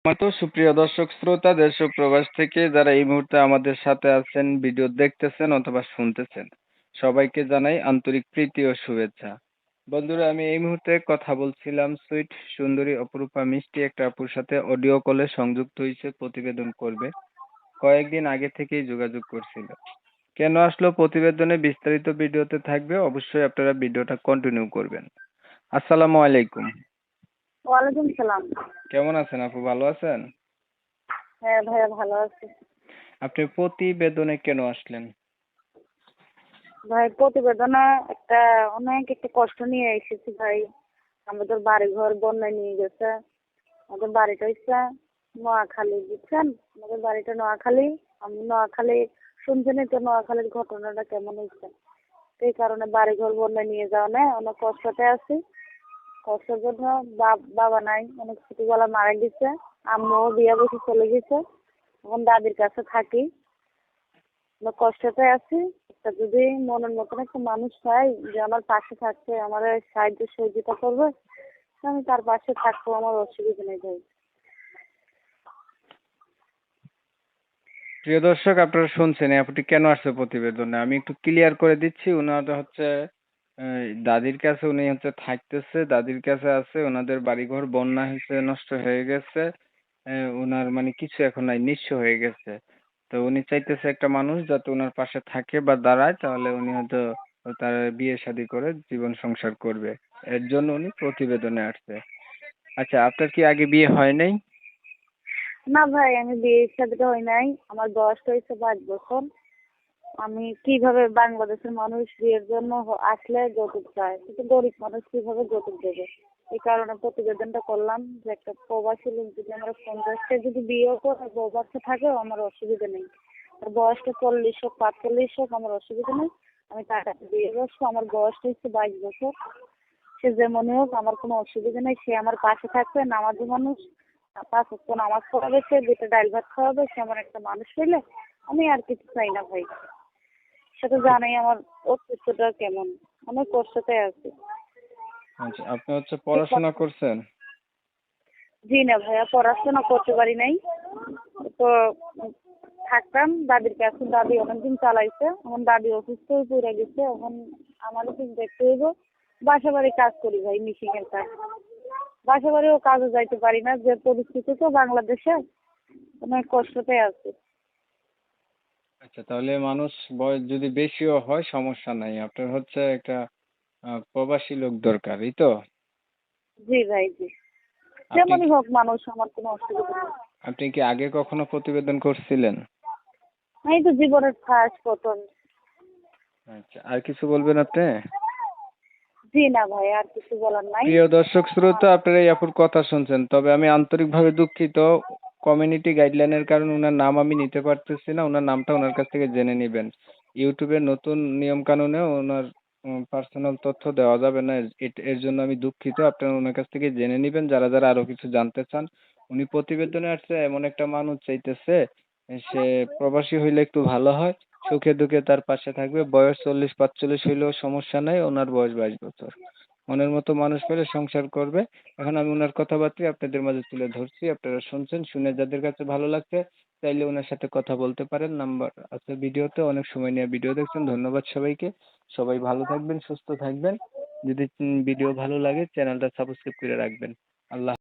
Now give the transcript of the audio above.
তো সুপ্রিয় দর্শক শ্রোতা দেশ ও প্রবাস থেকে যারা এই মুহূর্তে আমাদের সাথে আছেন, ভিডিও দেখতেছেন অথবা শুনতেছেন, সবাইকে জানাই আন্তরিক প্রীতি ও শুভেচ্ছা। বন্ধুরা, আমি এই মুহূর্তে কথা বলছিলাম সুইট সুন্দরী অপরূপা মিষ্টি একটা আপুর সাথে অডিও কলে সংযুক্ত হয়েছে, প্রতিবেদন করবে। কয়েকদিন আগে থেকেই যোগাযোগ করছিল। কেন আসলো প্রতিবেদনে বিস্তারিত ভিডিওতে থাকবে, অবশ্যই আপনারা ভিডিওটা কন্টিনিউ করবেন। আসসালামু আলাইকুম। ওয়ালাইকুম সালাম। কেমন আছেন আপু, ভালো আছেন? হ্যাঁ ভাইয়া, ভালো আছি। আপনি প্রতিবেদনে কেন আসলেন? ভাই, প্রতিবেদনে অনেক একটা কষ্ট নিয়ে এসেছি ভাই। আমাদের বাড়ি ঘর বন্যায় নিয়ে গেছে। আমাদের বাড়িটা হচ্ছে নোয়াখালী, বুঝছেন? আমাদের বাড়িটা নোয়াখালী। আমি নোয়াখালী শুনছেনই তো, নোয়াখালীর ঘটনাটা কেমন হয়েছে। এই কারণে বাড়ি ঘর বন্যায় নিয়ে যাওয়া নেই, অনেক কষ্টতে আছি। কষ্টের জন্য বাবা নাই, অনেক ছোটবেলা মারা গেছে। আম্মুও বিয়ে বসে চলে গেছে। এখন দাদির কাছে থাকি। আমরা কষ্টতে আছি। একটা যদি মনের মতন একটা মানুষ চাই যে আমার পাশে থাকছে, আমার সাহায্য সহযোগিতা করবে, আমি তার পাশে থাকবো, আমার অসুবিধা নেই ভাই। প্রিয় দর্শক, আপনারা শুনছেন এই আপুটি কেন আসছে প্রতিবেদনে। আমি একটু ক্লিয়ার করে দিচ্ছি। ওনারা হচ্ছে দাদির কাছে উনি হচ্ছে থাকতেছে, দাদির কাছে আছে। ওনাদের বাড়িঘর বন্যা হয়েছে, নষ্ট হয়ে গেছে। ওনার মানে কিছু এখন নাই, নিঃস্ব হয়ে গেছে। তো উনি চাইতেছে একটা মানুষ যাতে ওনার পাশে থাকে বা দাঁড়ায়, তাহলে উনি হয়তো তার বিয়ে শাদী করে জীবন সংসার করবে। এর জন্য উনি প্রতিবেদনে আসছে। আচ্ছা, আপনার কি আগে বিয়ে হয় নাই? না ভাই, আমি বিয়ের সাথে হয় নাই। আমার বয়সটা হয়েছে 5 বছর। আমি কিভাবে, বাংলাদেশের মানুষ বিয়ের জন্য আসলে যৌতুক চায়, কিন্তু গরিব মানুষ কিভাবে যৌতুক দেবে? এই কারণে প্রতিবেদনটা করলাম যে একটা প্রবাসী লোক যদি আমরা 50টা যদি বিয়েও করে বউ বাচ্চা থাকেও আমার অসুবিধা নেই। আর বয়সটা 40 হোক 45 হোক আমার অসুবিধা নেই। আমি তার কাছে বিয়ে বসবো। আমার বয়সটা হচ্ছে 22 বছর। সে যেমনই হোক আমার কোনো অসুবিধা নেই। সে আমার পাশে থাকবে, নামাজি মানুষ, 5 ওয়াক্ত নামাজ পড়াবে, সে 2টা ডাল ভাত খাওয়াবে, সে আমার একটা মানুষ হইলে আমি আর কিছু চাই না ভাই। সেটা জানাই আমার অস্তিত্বটা কেমন। অনেক কষ্টতে আছি। আচ্ছা, আপনি হচ্ছে পড়াশোনা করছেন? জি না ভাইয়া, পড়াশোনা করতে পারি নাই। তো থাকতাম দাদির কাছে। দাদি অনেকদিন চালাইছে, এখন দাদি অসুস্থ হয়ে পড়ে গেছে। এখন আমারও কিছু দেখতে হইব। বাসা বাড়ি কাজ করি ভাই, মিশিং এর কাজ। বাসা বাড়িও কাজে যাইতে পারি না, যে পরিস্থিতি তো বাংলাদেশে, অনেক কষ্টতে আছি। আচ্ছা, তাহলে মানুষ বয়স যদি বেশিও হয় সমস্যা নাই। আপনার হচ্ছে একটা প্রবাসী লোক দরকার, এই তো? জি ভাই, জি। আপনি যেমনই হোক মানুষ, আমার কোনো অসুবিধা নেই। আপনি কি আগে কখনো প্রতিবেদন করছিলেন? এই তো জীবনের ফার্স্ট প্রথম। আচ্ছা, আর কিছু বলবেন আপনি? জি না ভাই, আর কিছু বলার নাই। প্রিয় দর্শক শ্রোতা, আপনারা এই আপুর কথা শুনছেন, তবে আমি আন্তরিকভাবে দুঃখিত। কমিউনিটি গাইডলাইনের কারণে ওনার নাম আমি নিতে পারতেছি না। ওনার নামটা ওনার কাছ থেকে জেনে নেবেন। ইউটিউবের নতুন নিয়ম কানুনে ওনার পার্সোনাল তথ্য দেওয়া যাবে না। এর জন্য আমি দুঃখিত। আপনারা ওনার কাছ থেকে জেনে নেবেন যারা যারা আরো কিছু জানতে চান। উনি প্রতিবেদনে আসছে এমন একটা মানুষ চাইতেছে, সে প্রবাসী হইলে একটু ভালো হয়, সুখে দুঃখে তার পাশে থাকবে। বয়স 40-45 হইলেও সমস্যা নাই, ওনার বয়স 22 বছর। মনের মতো মানুষ পেলে সংসার করবে। এখন আমি ওনার কথাবার্তাই আপনাদের মাঝে তুলে ধরছি, আপনারা শুনছেন। শুনে যাদের কাছে ভালো লাগছে চাইলে ওনার সাথে কথা বলতে পারেন। নাম্বার আছে ভিডিওতে। অনেক সময় নিয়ে ভিডিও দেখছেন, ধন্যবাদ সবাইকে। সবাই ভালো থাকবেন, সুস্থ থাকবেন। যদি ভিডিও ভালো লাগে চ্যানেলটা সাবস্ক্রাইব করে রাখবেন। আল্লাহ